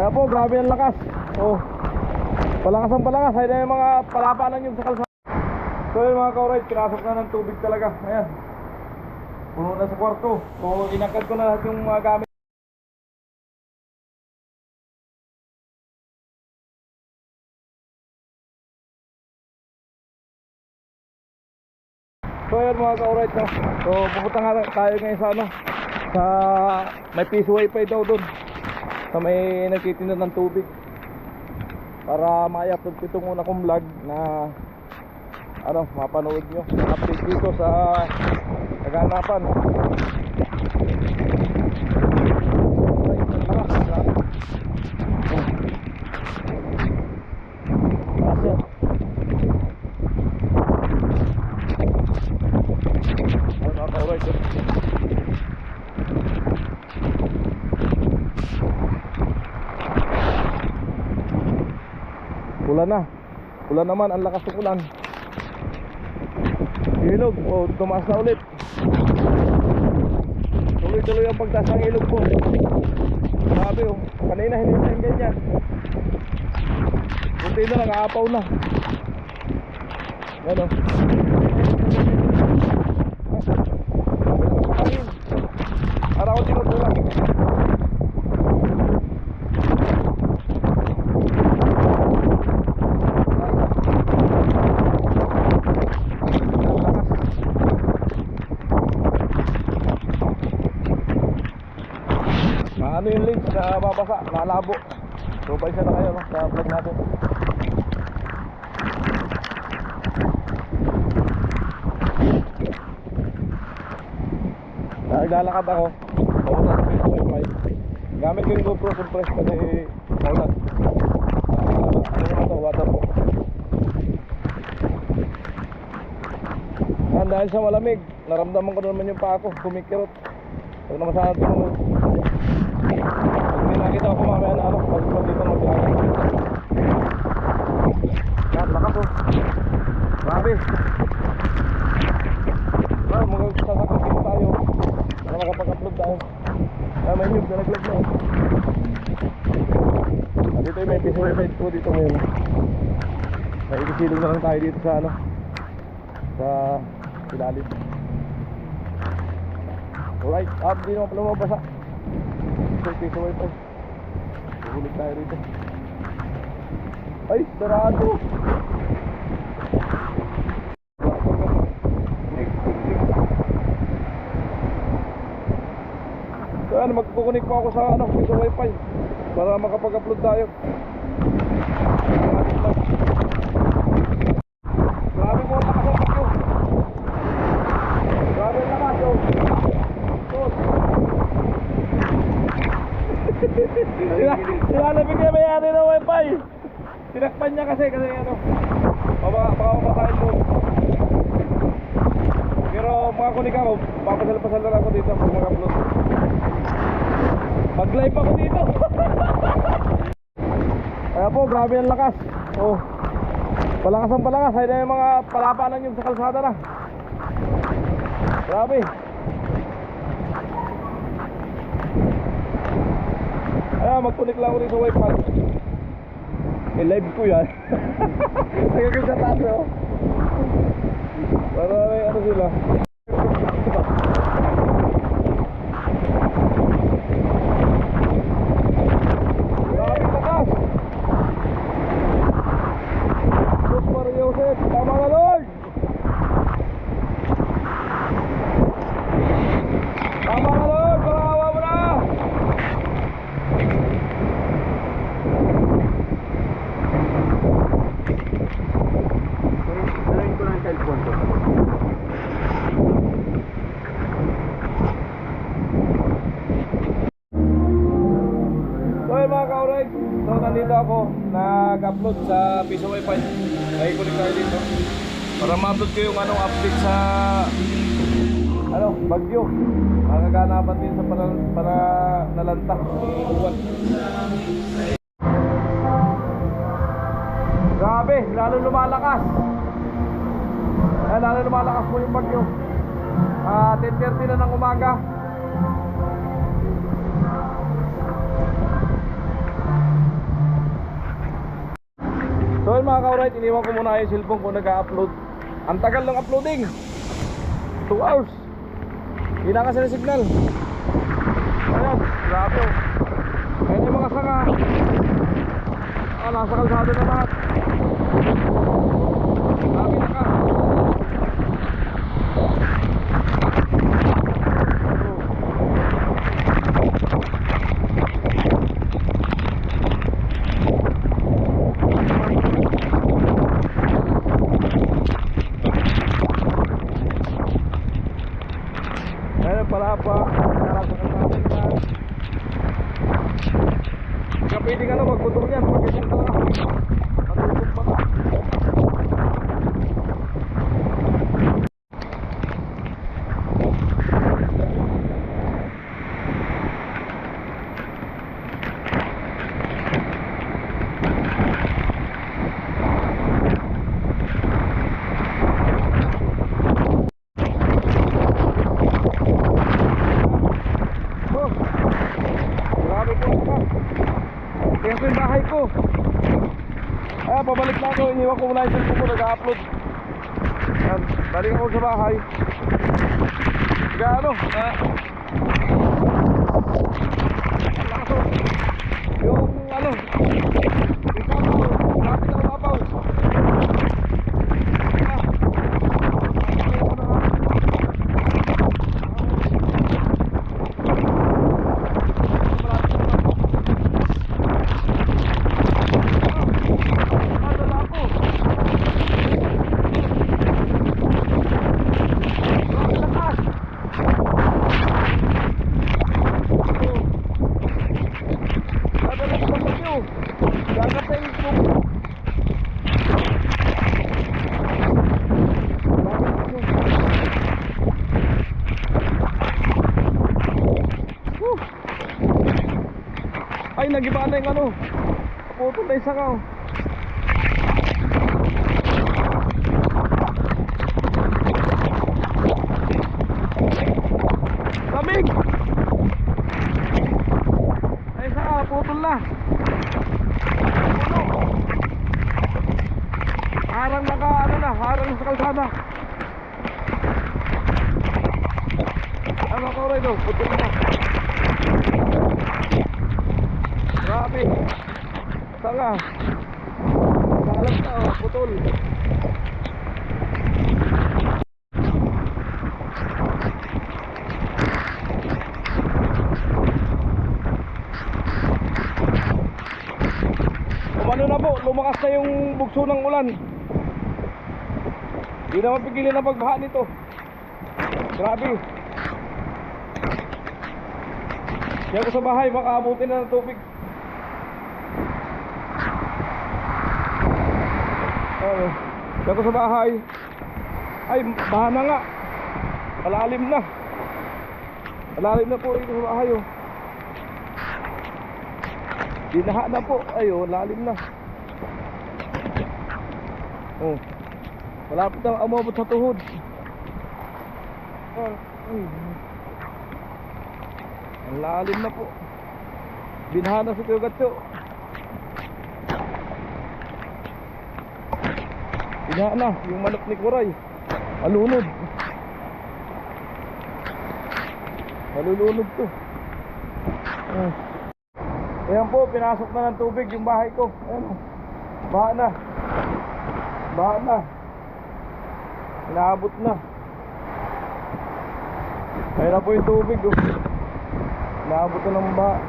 Kaya po, grabe ang lakas. Oh, palakas ang palakas. Ay na yung mga palapanan yung sa kalsada. So yun mga ka-ride, pinasok na ng tubig talaga. Ayan, puno na sa kwarto. So inangkat ko na lahat yung mga gamit. So yun mga ka-ride, no? So pupunta nga tayo ngayon sa ano, sa may Piso Wifi daw doon, sa may nagtitinda ng tubig, para ma-upload ko itong una kong vlog na ano, mapanood nyo ang update dito sa kaganapan. Ulan na, ulan naman, ang lakas ng ulan. Ilog, oh, tumaas na ulit. Tuloy-tuloy ang pagtaas ng ilog po. Sabi oh, kanina hindi na yung ganyan. Kunti na lang, aapaw na. Yan oh. Para ako tinutulang. Ano yung link na babasa, nalabo. So paisa na kayo no, sa vlog natin. Naglalakad ako, paulan sa Piso Wifi. Gamit ko yung GoPro compress kasi paulan. Ano naman ito, water po. Dahil sa malamig, naramdaman ko naman yung paa ko, kumikirot. Huwag naman sana tumulog. Hindi nakita ako mamaya na ano, pag dito mag-iagay. Yan, lakas oh. Grabe. Well, magsasakot dito tayo para makapag-upload tayo. Kaya may news na naglag na eh. Dito yung may Piso Wifi ko dito ngayon. Naikisilong na lang tayo dito sa ano, sa ilalim. Alright, di naman pala mabasa. Piso Wifi. Hulit tayo rito. Ay, sarado. So yan, magkukunik po ako sa ano, Piso Wifi para makapag-upload tayo. Grabe mo, lakas ang pagyo. Grabe ang lakas oh. Sinalabig niya may-ari ng Wifi. Tinakpan niya kasi ano, baka mapakain doon. Pero mga kunik ako, papasal-pasal na ako dito pag mag-upload. Mag-live ako dito. Kaya po, grabe ang lakas. Oh, palakas ang palakas. Ay na yung mga palapanan yung sa kalsada na. Grabe. Ayan, magkunik lang ako dito sa Wifi. I-live ko yan. Nagagawin sa taas oh. Para may ano sila. Grabe lakas. Sus Maria Joseph, tama na Lord. Tama na Lord, palawa mo na. Nalain ko lang ang cellphone ko. So yun mga ka-alright, so nandito ako, nag-upload sa Piso Wifi. Nakikulik tayo dito para ma-upload ko yung anong update sa ano, bagyo. Makaganapan din sa para nalanta uwan. Grabe, lalo lumalakas. Lalo lumalakas po yung bagyo. 10:30 na ng umaga. mga ka-right, iniwan ko muna yung cellphone ko nag-upload. Ang tagal ng uploading, 2 hours. Hindi na kasi ng signal. Ayan, grabe oh. Ayan yung mga sanga. Nasa kalsada na lahat. Dami na ka. Ayan pala pa. Kaya pwede ka na magputol yan. Pagkakita ka na. Matutog pa ka. Kaya ko yung bahay ko. Pabalik na ako. Iniwan ko muna yung cellphone ko. Nag-upload. Balik ako sa bahay. Kaya ano yung ano yung kapaw. Lapit na kapaw. Ay, nagiba na yung ano. Putol na isa ka oh. Lamig! Ay, isa ka, putol na. Puno. Harang na ka, ano na, harang sa kalsada. Ano ka rin oh, putol na. Grabe. Sanga. Salam na oh, putol. Umano na po, lumakas na yung bugso ng ulan. Hindi na mapigilin ang pagbaha nito. Grabe. Kaya ko sa bahay, baka abutin na ng tubig. Kaya ko sa bahay. Ay, baha na nga. Malalim na. Malalim na po ito sa bahay oh. Dinaha na po. Ayun, lalim na. Oh. Malapit na umabot sa tuhod. Ang lalim na po. Binaha na sa Tugatyo. Binaha na yung manok ni Kuray. Malunod. Malulunod to. Ayan po, pinasok na ng tubig yung bahay ko. Ayan, baha na. Baha na. Inaabot na. Ayan na po yung tubig oh. Inaabot na ng baha.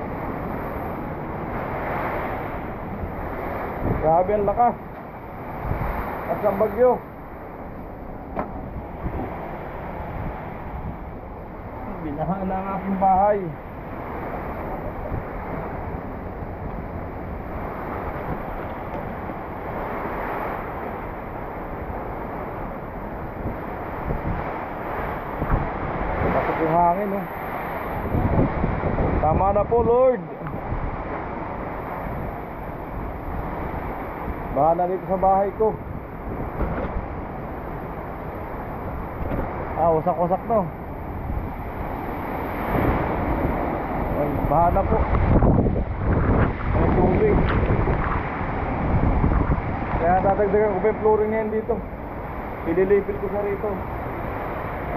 Grabe ang lakas. At ang bagyo. Binaha na ang aking bahay. Tapos yung hangin oh. Tama na po Lord. Baha na dito sa bahay ko. Wasak-wasak no. Baha na po. May tubig. Kaya Dadagdagan ko pa yung flooring na yan dito. Ililipil ko siya rito.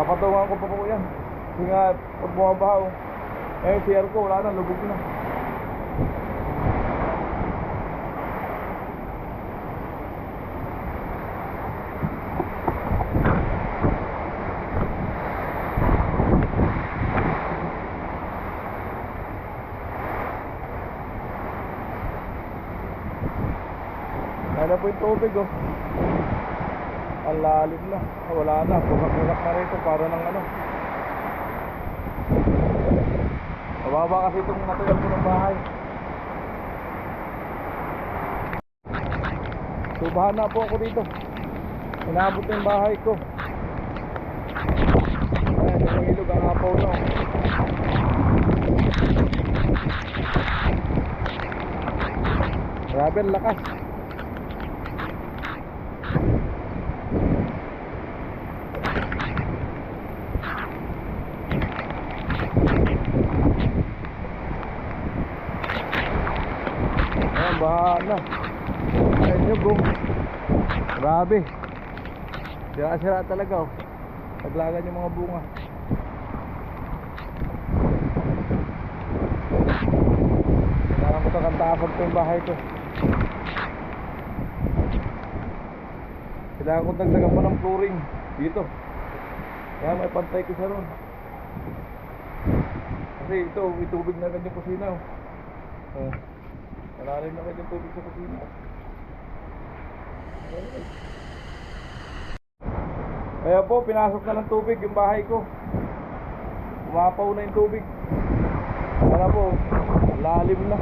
Kapatungan ko pa po yan. Kasi nga, pag bumabaho, eh, CR ko, wala na, lubog na. Ano po yung tubig, oh. Ang lalim na. Wala na, pusak-pusak na rito para ng ano. Mababa kasi itong natuyan ko ng bahay. Subahan na po ako dito. Inabot na yung bahay ko. Ayan, yung ilog ang apaw na. Grabe ang lakas. Ayan, baha na. Ayan nyo, bro. Grabe. Sira-sira talaga, oh. Naglagan yung mga bunga. Kailangan ko sa kantaasag ko yung bahay ko. Kailangan ko dagdagan pa ng flooring dito. Kaya may pantay ko siya ron. Kasi ito, may tubig na ganyan kusina, oh. Malalim na ganyan tubig sa kusina. Kaya po, pinasok na ng tubig yung bahay ko. Umapaw na yung tubig. Kaya po, lalim na.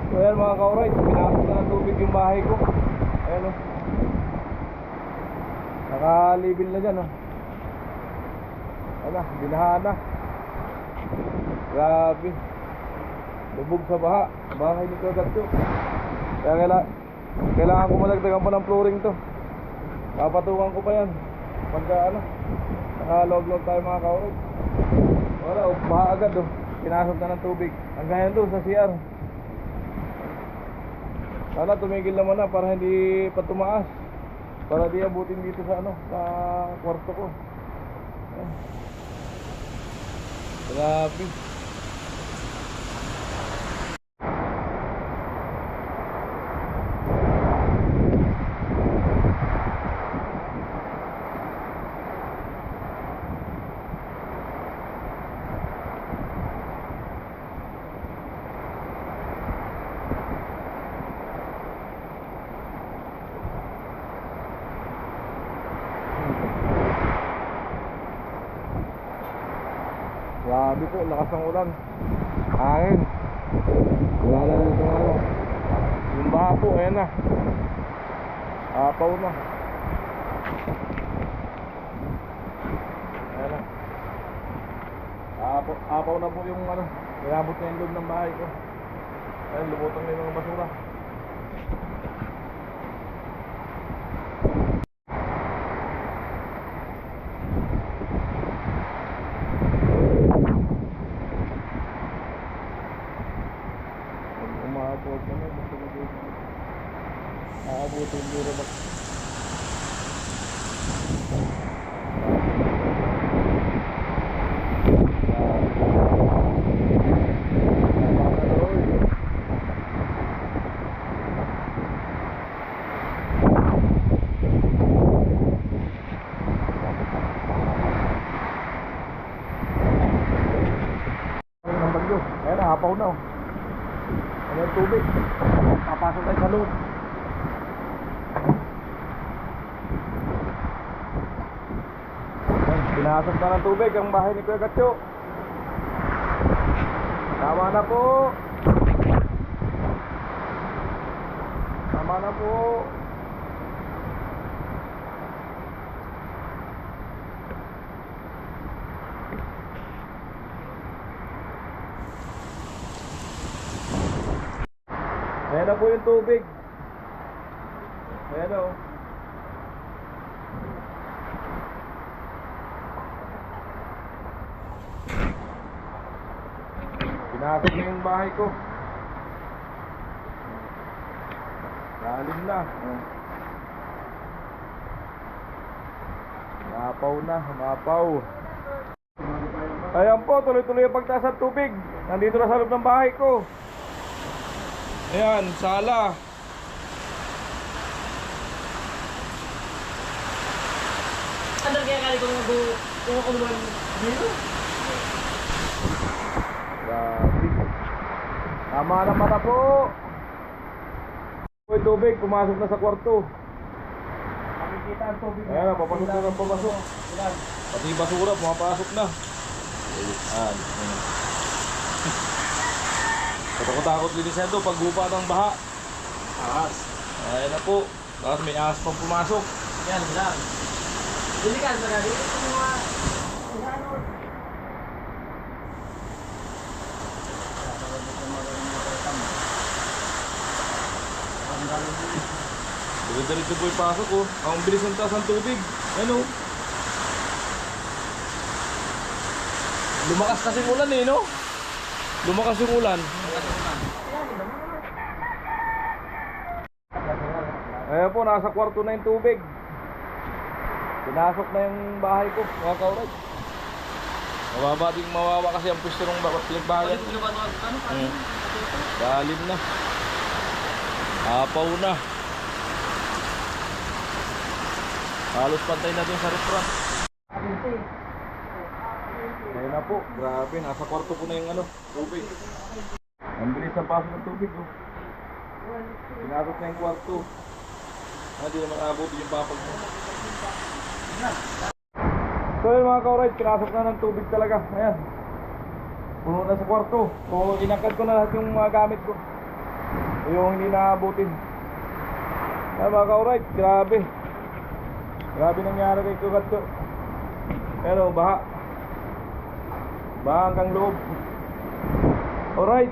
So yan mga ka-alright, pinasok na ng tubig yung bahay ko. Ayan, o. Nakalibil na dyan, o. Wala, binahaan na. Grabe. Lubog sa baha. Bahay ni Kagatyo. Kaya kailangan ko madagdagan pa ng flooring to. Papatungan ko pa yan. Pagka ano, nakalog-log tayo mga ka-alright. Wala, baha agad, o. Pinasok na ng tubig. Hanggang yan doon sa CR. Sana tumigil naman na para hindi pa tumaas. Para di abutin dito sa ano, sa kwarto ko. Ayan. Grabe. Grabe po, lakas ng ulan. Hangin. Wala na dito ano. Yung baha po, ayan na. Apaw na. Ayan na. Apaw na po yung ano. Kayabot na yung loob ng bahay ko. Ayan, lumutang na yung mga basura. Aabutin dito ba? Ang bagyo. Ayan na, hapaw na. Ayan yung tubig. Papasok tayo sa loob. Pinasok na ng tubig ang bahay ni Kuya Gatyo. Tama na po. Tama na po. Ayan na po yung tubig. Ayan o. Pinasok na yung bahay ko. Lalim na. Umapaw na, umapaw. Ayan po, tuloy-tuloy ang pagtaas ng tubig. Nandito na sa loob ng bahay ko. Ayan, sala. Ano kaya kali kung mag-kumuluan dito? Grabe. Tama naman na po. Yung tubig, pumasok na sa kwarto. Makikita ang tubig. Ayan, papasok na ng papasok. Ilan? Pati yung basura, pumapasok na. Ayan. Katakot-takot din siya ito pag gupa ng baha. Ahas. Ayan na po. Tapos may ahas pang pumasok. Yan lang. Dilikan ba na? Dito sa mga... Ano? Diretso po yung pasok oh. Ang bilis ng taas ng tubig. Ano? Lumakas kasi yung ulan eh, no? Lumakas yung ulan. Ayan po, nasa kwarto na yung tubig. Pinasok na yung bahay ko, mga kauray. Mababa din mawawa kasi ang pwesto ng pinagbahayan. Lalim na. Apaw na. Halos pantay na dun sa restaurant. Ayun na po, grabe, nasa kwarto po na yung ano, tubig. Ang bilis ng pasok ng tubig oh. Pinasok na yung kwarto. Hindi naman abot yung papag mo. So yun mga ka-alright, pinasok na ng tubig talaga. Ayan, puno na sa kwarto. So inangkat ko na lahat yung mga gamit ko, yung hindi naabutin. Ayan mga ka-alright, grabe. Grabe nangyari kay Kugatso. Pero baha hanggang loob. Alright.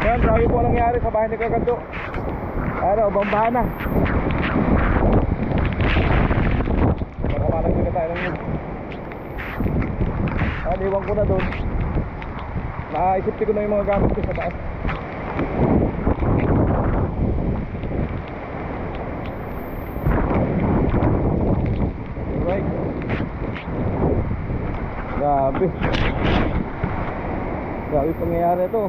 Ayan, grabe po nangyari sa bahay ni Kugatso. Ano, bambaha na. Nakamalang din tayo ng yun. Iwan ko na doon. Naisip ko na yung mga gamit ko sa taas. Alright. Grabe. Grabe pangyayari ito.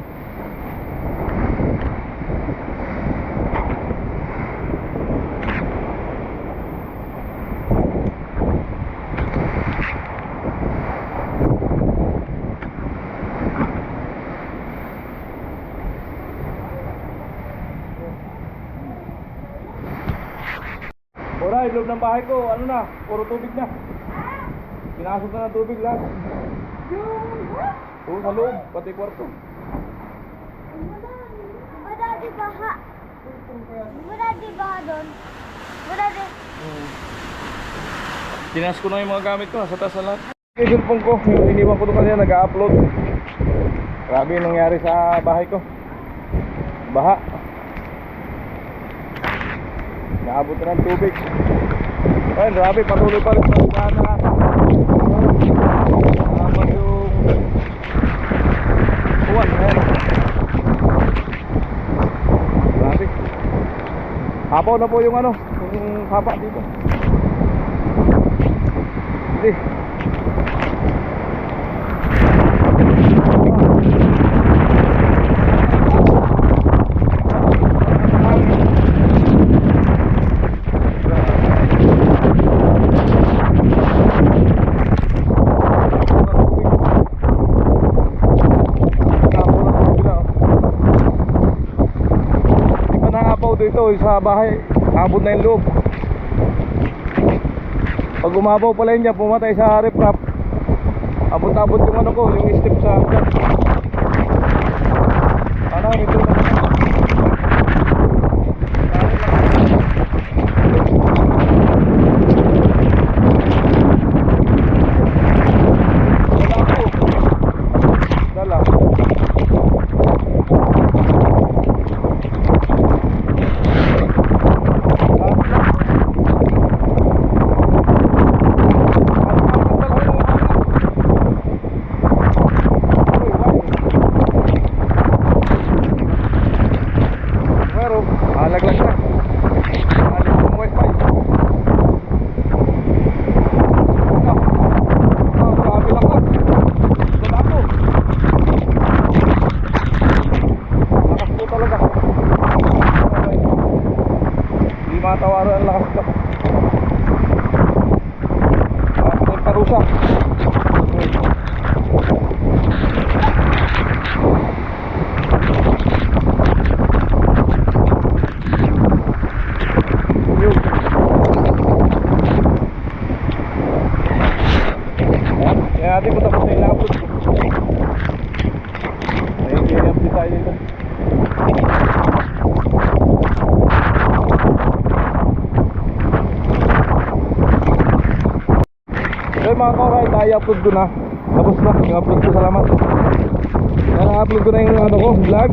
Alright, loob ng bahay ko, ano na, puro tubig na. Pinasok na ng tubig lahat. Puro sa loob, pati kwarto. Wala di baha. Wala di baha doon. Wala di. Tinas ko na yung mga gamit ko, sa taas na lahat. Yung cellphone ko, yung iniwan ko doon kanina, nag-upload. Grabe yung nangyari sa bahay ko. Baha. Naabot na ng tubig. Ayun, grabe, patuloy pa rin sa ugahan na. Naabot yung uwan, ayun. Grabe. Hapaw na po yung ano, yung hapa dito. Hindi. Dito sa bahay, abot na yung loob. Pag umabaw pala yun dyan, pumatay sa riprap. Abot-abot yung ano ko, yung step sa dyan. Ano, ito na. yung mga ka-ride, i-upload ko na. Tapos na, yung upload ko, salamat. Na-upload ko na yung ano ko, vlog.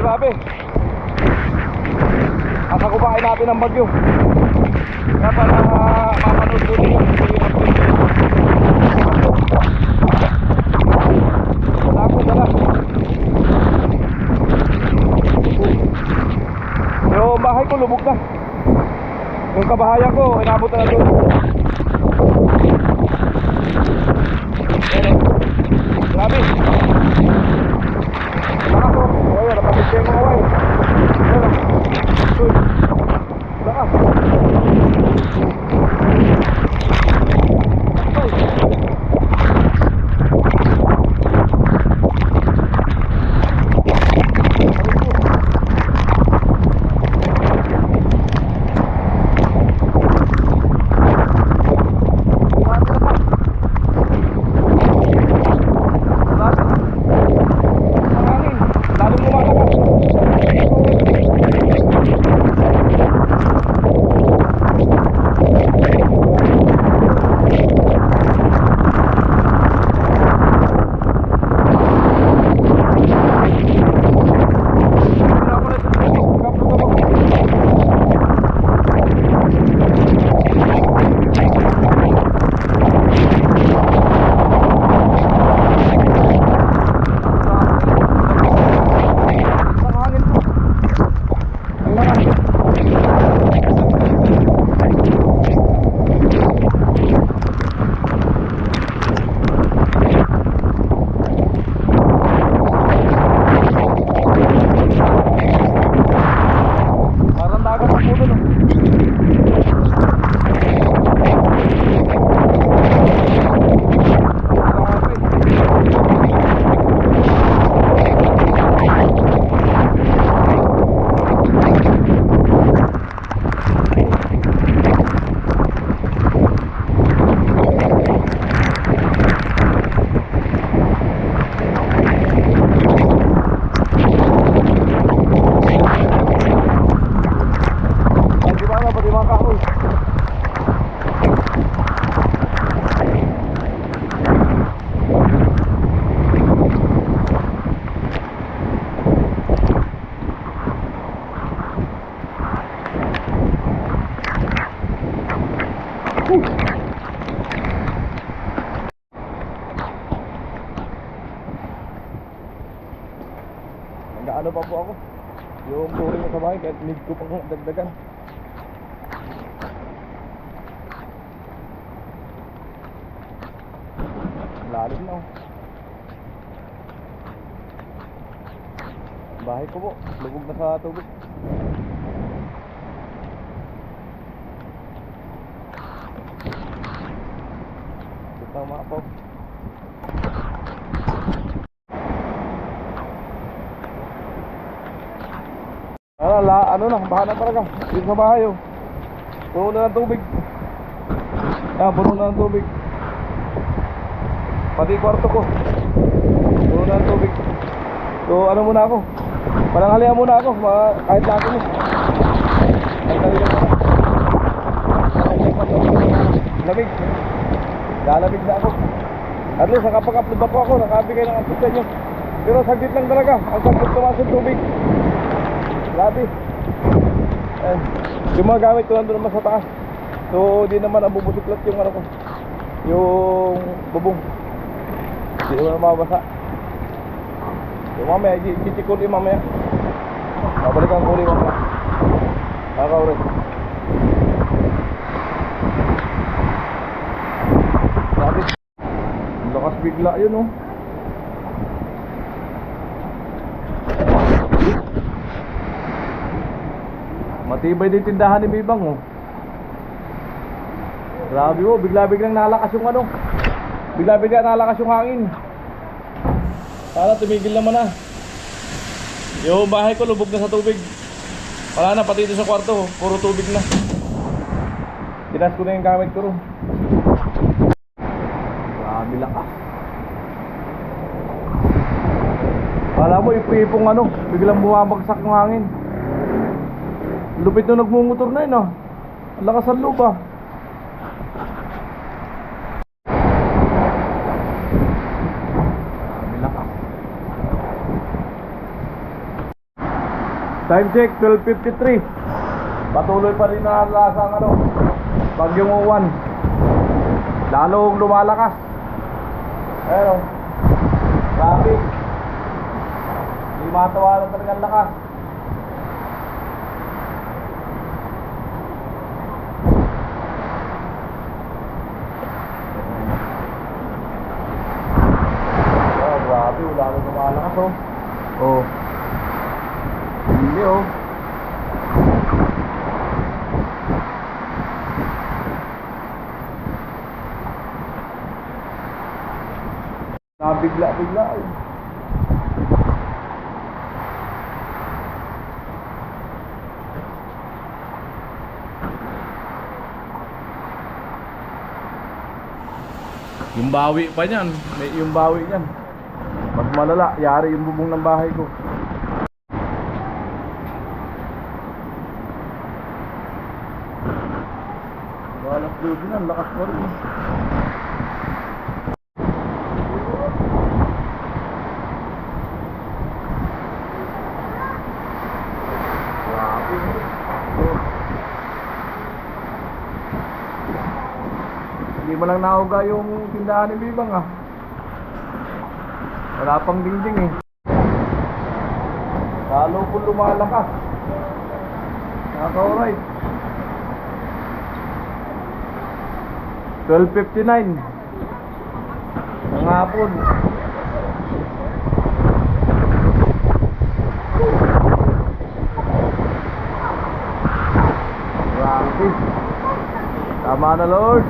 Grabe. Asa kumain natin ng bagyo. Kaya para mapanood ko nila. Wala ako dala. Yung bahay ko lubog na. Yung kabahayan ko, inabot na doon. Grabe. Lakas o. Ayun, napapitsin mo kaway. Ayun. Uy. Lakas. Ano pa po ako? Yung boring ko sa bahay kahit need ko pang dagdagan. Lalim na oh. Bahay ko po, lubog na sa tubig. Ito mga po. Ano na, baha na talaga. Dito sa bahay oh. Puno na ng tubig. Yan, puno na ng tubig. Pati kwarto ko. Puno na ng tubig. So ano muna ako. Palanghalian muna ako. Kahit na ako mo. Lamig. Lalamig na ako. At least nakapag-upload pa po ako. Nakabigay ng upload sa inyo. Pero saglit lang talaga. Ang saglit tumas yung tubig. Grabe. Yung mga gamit ko nandun naman sa taas. So di naman nabubusiklat yung ano ko, yung bubong. Di naman mababasa. So mamaya, chichikuli mamaya. Babalik ang kuli mamaya. Nakakaurin. Grabe. Lakas bigla yun oh. Matibay din tindahan ni Bibang oh. Grabe oh, bigla-biglang nalakas yung ano. Bigla-biglang nalakas yung hangin. Sana tumigil naman na. Yung bahay ko lubog na sa tubig. Wala na, pati ito sa kwarto, puro tubig na. Tinas ko na yung gamit ko ron. Grabe lakas. Kala mo ipong ano, biglang bumabagsak ng hangin. Lupit nung nagmumotor na yun ah. Ang lakas ang loob ah. Time check, 12:53. Patuloy pa rin na lasang ano, bagyong uwan. Lalong lumalakas. Ayun, grabe. Hindi matawaran talaga ang lakas. Oh, grabe, lalong lumalakas oh. Oh. Hindi oh. Nabigla-bigla eh. Yung bawi pa niyan, yung bawi niyan. Mas malala, yari yung bubong ng bahay ko. Alas 12 na, lakas pa rin. Grabe. Hindi mo lang nahuga yung tindahan ni Bibang ah. Wala pang dingding eh. Lalo po lumalakas. Naka-alright. 12:59 ng hapon. Grabe. Tama na Lord.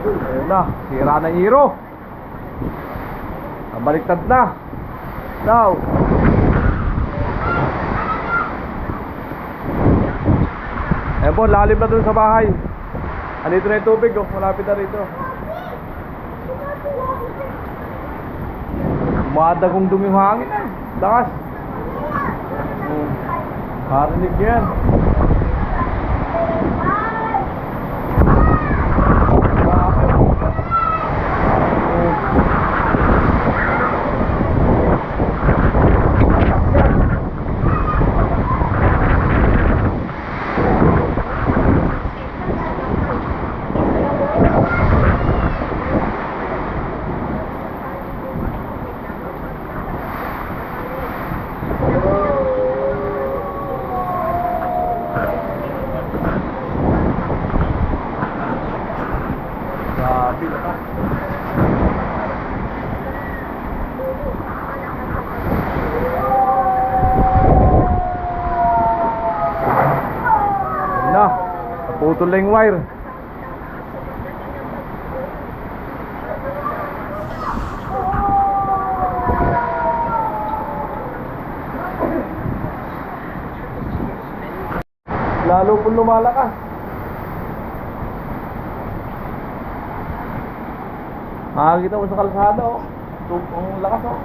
Ayun na, sira na hero. Baliktad na. Now ayan po, lalim na dun sa bahay. Andito na yung tubig, oh. Malapit na rito. Madagong dumi yung hangin eh. Lakas. Marinig yan. Putol lang yung wire. Lalo pong lumalakas. Makakita mo sa kalsada oh. Ang lakas oh.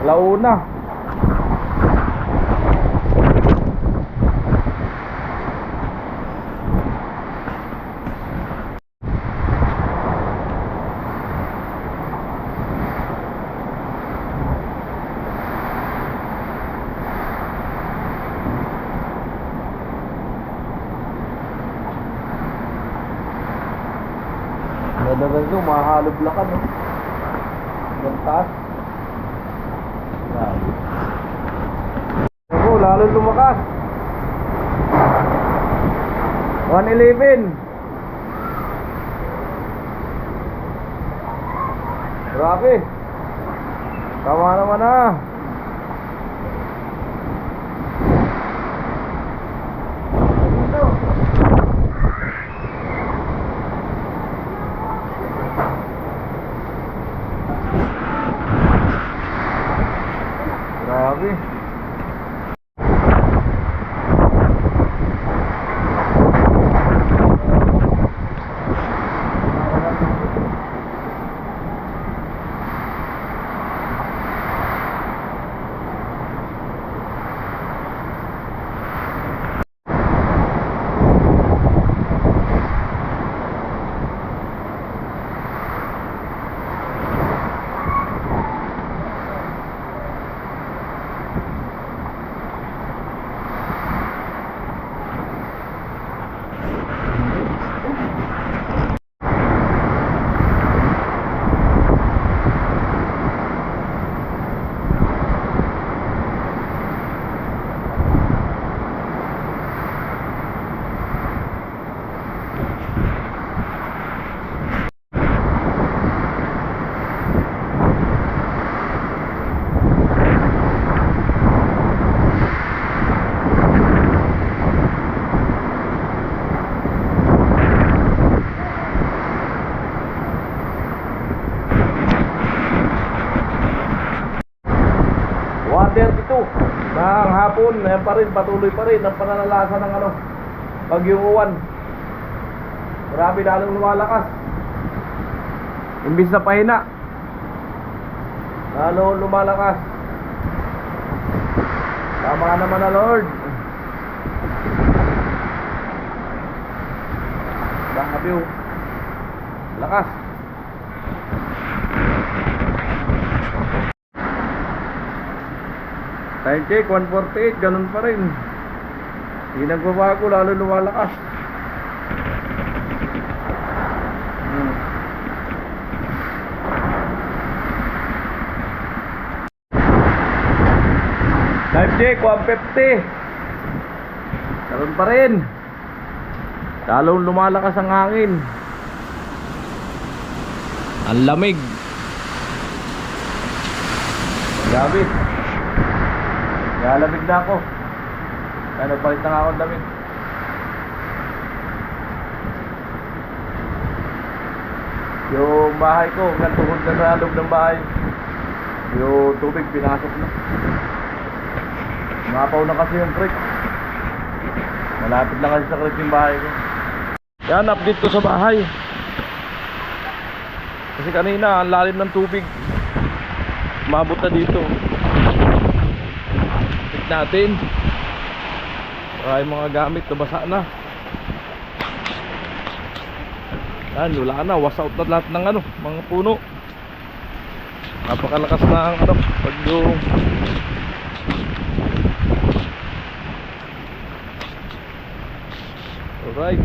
Launa. Nadagal nyo, mahalublakan no. Ang taas. Ako, lalo lumakas. 111. Grabe. Tama naman ah. ng hapon, ayan pa rin, patuloy pa rin ang pananalasa ng ano, Bagyong Uwan. Grabe, lalong lumalakas. Imbis na pahina, lalo lumalakas. Tama naman na Lord. Grabe oh, lakas. Time check 1:48, ganun pa rin. Hindi nagbabago, lalo lumalakas. Time check 1:50. Ganun pa rin. Lalong lumalakas ang hangin. Ang lamig. Grabe. Nalamig na ako. Kaya nagpalit na nga ako ng damit. Yung bahay ko, hanggang tuhod na sa loob ng bahay. Yung tubig pinasok na. Mapaw na kasi yung creek. Malapit lang kasi sa creek yung bahay ko. Yan, update ko sa bahay. Kasi kanina, ang lalim ng tubig. Mabot na dito. Check natin. Ay, mga gamit, nabasa na. Yan, wala na. Was out na lahat ng ano, mga puno. Napakalakas na ang ano, pagyong. Alright.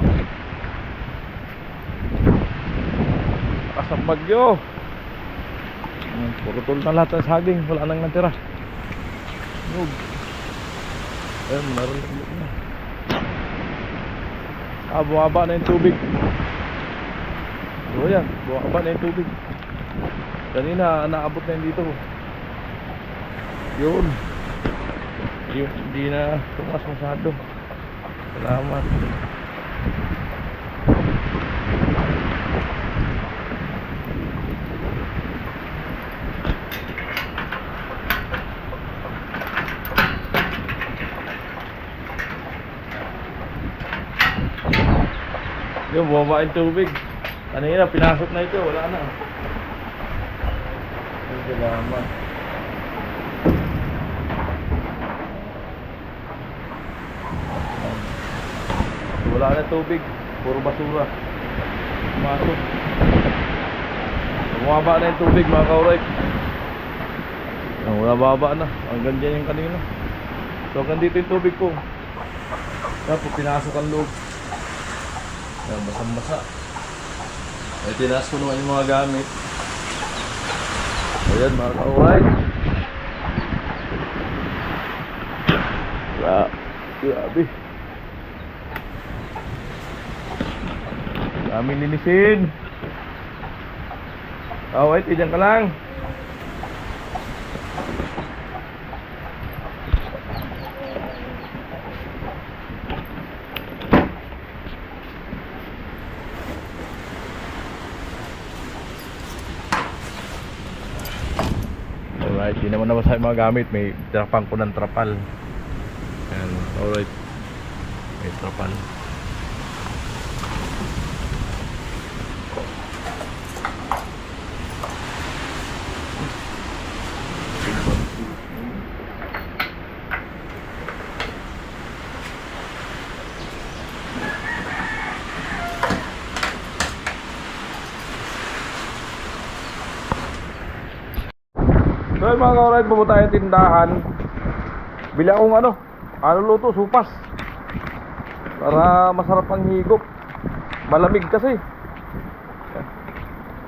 Lakas ang bagyo. Purutol na lahat ng saging. Wala nang natira. Yug. Ayun, meron na. Buwaba na yung tubig. So yan, buwaba na yung tubig. Kanina, naabot na yun dito. Yun. Hindi na tumas masyado. Salamat. Yung bumaba yung tubig. Kanina pinasok na ito, wala na. Salamat. Wala na tubig, puro basura. Pumasok. Bumaba na yung tubig mga ka-alright. Wala baba na, hanggang dyan yung kanina. So hanggang dito yung tubig ko. Tapos pinasok ang loob. Yan, basang-basa. Ay, tinaas ko naman yung mga gamit. Ayan, mga ka-alright. Grabe. Daming linisin. Wait, dyan ka lang. Alright, di naman nabasa yung mga gamit. May trapang ko ng trapal. Ayan, alright. May trapal. So yun mga ka-alright, pumunta tayong tindahan. Bili akong ano luto, supas. Para masarap ang higop. Malamig kasi.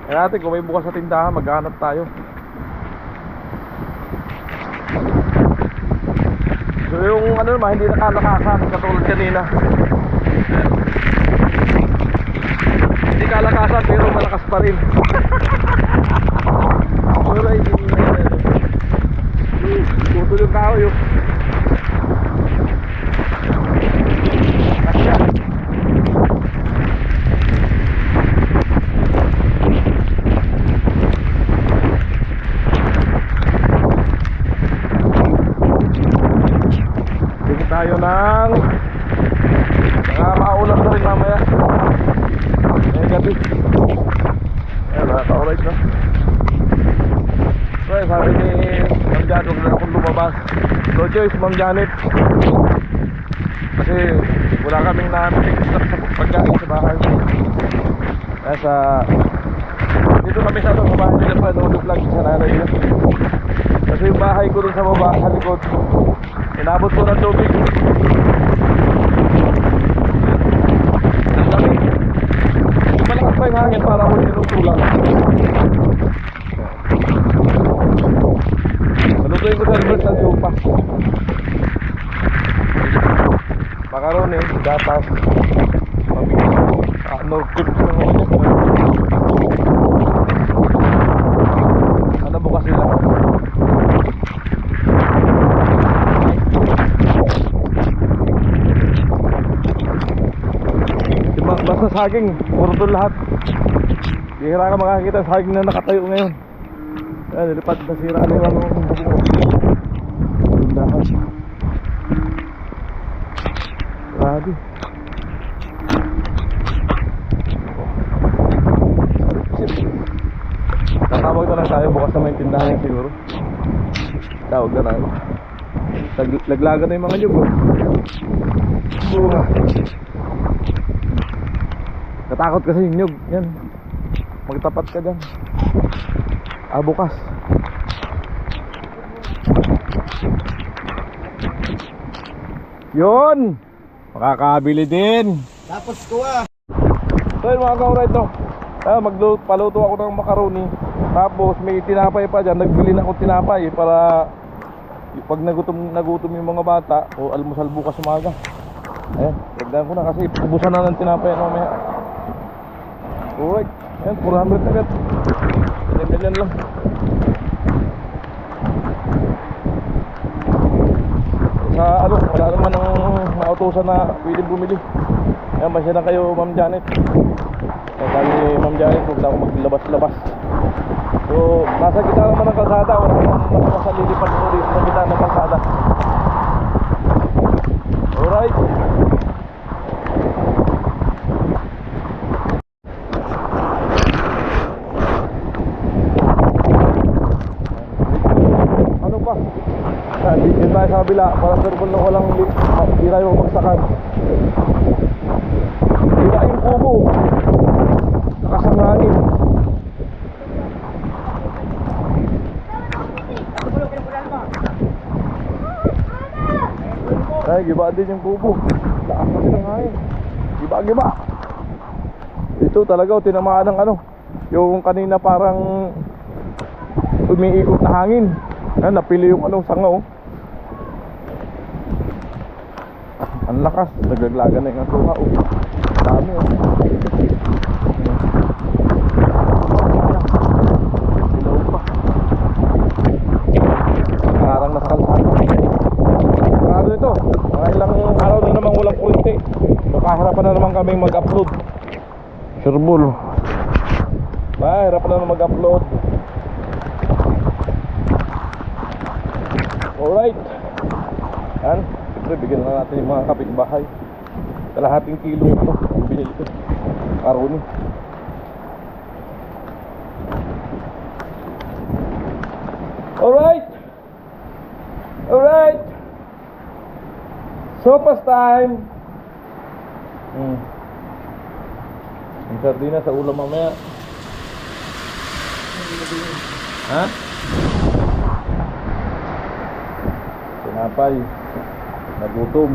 Kaya natin kung may bukas sa tindahan, maghanap tayo. So yung ano naman, hindi nakalakasan katulad kanina. Hindi kalakasan pero malakas pa rin. Pero ay tutol yung tao yun. Kasya. sabi ni Ma'am Janet, huwag na akong lumabas. No choice, Ma'am Janet. Kasi wala kaming nabibig sa pagkain sa bahay. Kaya dito kami sa bahay nila pa nag-vlog sa nanay nila. Kasi yung bahay ko dun sa baba, sa likod, inabot ko ng tubig. Ang dami. Yung malakas pa yung hangin para ako sinusulang. Malutuin ko sa Albert ng sopa. Macaroni, gatas, norkul ko ng mga ano bukas sila. Basta saging, puro doon lahat. Bihira ka makakita ng saging na nakatayo ngayon. Ayan, nilipad na sira na yung bubong. Lahat. Grabe. Tatawag na lang tayo, bukas na may tindahan siguro. Tawag na lang. Laglagan na yung mga nyug. Katakot kasi yung nyug. Yan. Magtapat ka dyan. Bukas. Yun! Makakabili din. Tapos kuha. So yun mga ka-alright, no? Paluto ako ng macaroni. Tapos may tinapay pa dyan. Nagbili na akong tinapay para pag nagutom yung mga bata o almusal bukas umaga. Ayan, lagdan ko na kasi ubusan na ng tinapay mamaya. Alright, ayan, 400 agad. Ganyan lang. Sa wala naman ang nautusan na pwedeng bumili. Ayan, masya na kayo, Ma'am Janet. Sabi ni Ma'am Janet, huwag na ako maglabas-labas. So, nasa gitna naman ng kalsada. Wala naman nasa lilipad ko rin sa gitna ng kalsada. Alright. Ano pa? Dito tayo sa kabila. Para sa rupon na walang di tayo magsakan. Dila yung kubo. Nakasangangin. Ay, giba din yung kubo. Lakas kasi ng hangin. Giba. Ito talaga, tinamaan ng ano. Yung kanina parang umiikot na hangin. Napili yung anong sanga. Ang lakas. Naglaglagan na yung suha. Dami. Ilaw pa. Parang nasa kalsada. Ano ito? Mga ilang araw na namang walang kuryente. Makaharapan na naman kaming mag-upload. Sureball. Harapan na naman mag-upload. Alright. Yan. Siyempre bigyan na natin yung mga kapitbahay. Kalahating kilo ito. Ang binili ko. Macaroni. Alright. Alright. Sopas time. Ang sardina sa ulam mamaya. Ha? Tinapay. Nagutom.